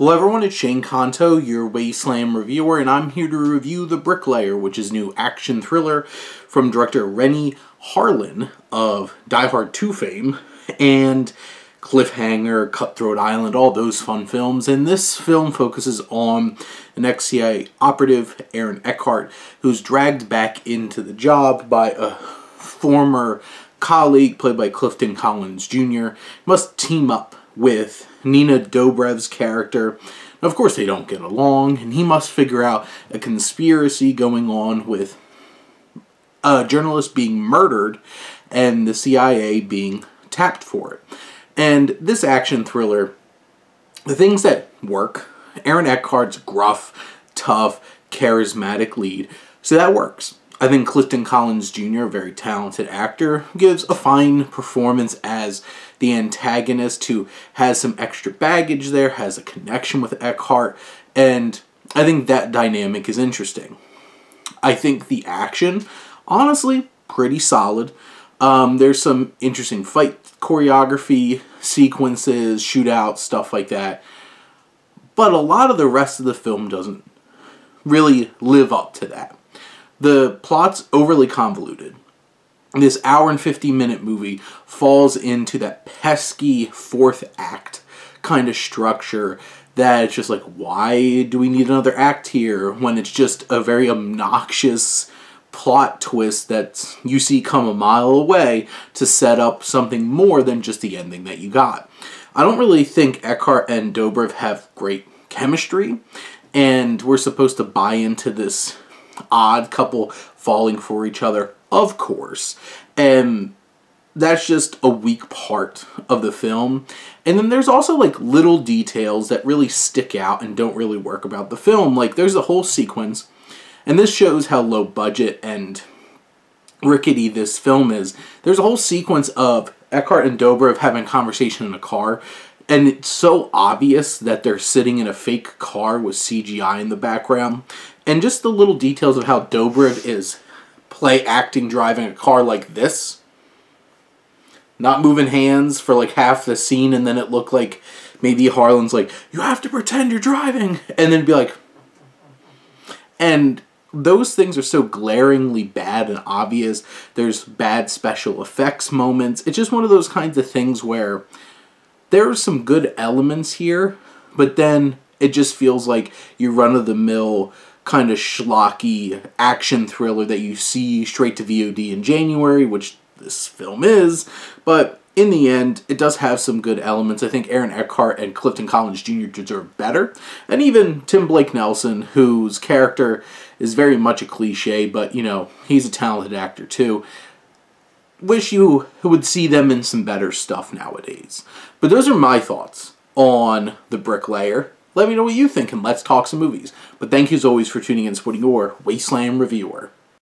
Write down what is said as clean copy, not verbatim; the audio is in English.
Hello everyone, it's Shane Kanto, your Wasteland reviewer, and I'm here to review The Bricklayer, which is a new action thriller from director Renny Harlin of Die Hard 2 fame, and Cliffhanger, Cutthroat Island, all those fun films. And this film focuses on an ex-CIA operative, Aaron Eckhart, who's dragged back into the job by a former colleague, played by Clifton Collins Jr., must team up with Nina Dobrev's character. And of course they don't get along, and he must figure out a conspiracy going on with a journalist being murdered and the CIA being tapped for it. And this action thriller, the things that work, Aaron Eckhart's gruff, tough, charismatic lead, so that works. I think Clifton Collins Jr., a very talented actor, gives a fine performance as the antagonist who has some extra baggage there, has a connection with Eckhart, and I think that dynamic is interesting. I think the action, honestly, pretty solid. There's some interesting fight choreography, sequences, shootouts, stuff like that. But a lot of the rest of the film doesn't really live up to that. The plot's overly convoluted. This hour and 50-minute movie falls into that pesky fourth act kind of structure that it's just like, why do we need another act here when it's just a very obnoxious plot twist that you see come a mile away to set up something more than just the ending that you got. I don't really think Eckhart and Dobrev have great chemistry, and we're supposed to buy into this odd couple falling for each other, of course, and that's just a weak part of the film. And then there's also like little details that really stick out and don't really work about the film. Like there's a whole sequence, and this shows how low budget and rickety this film is. There's a whole sequence of Eckhart and Dobrev having a conversation in a car, and it's so obvious that they're sitting in a fake car with CGI in the background. And just the little details of how Dobrev is acting driving a car like this. Not moving hands for like half the scene, and then it looked like maybe Harlan's like, you have to pretend you're driving. And then be like... And those things are so glaringly bad and obvious. There's bad special effects moments. It's just one of those kinds of things where there are some good elements here, but then it just feels like your run-of-the-mill kind of schlocky action thriller that you see straight to VOD in January, which this film is. But in the end, it does have some good elements. I think Aaron Eckhart and Clifton Collins Jr. deserve better. And even Tim Blake Nelson, whose character is very much a cliche, but, you know, he's a talented actor too. Wish you would see them in some better stuff nowadays. But those are my thoughts on The Bricklayer. Let me know what you think, and let's talk some movies. But thank you as always for tuning in and supporting your Wasteland reviewer.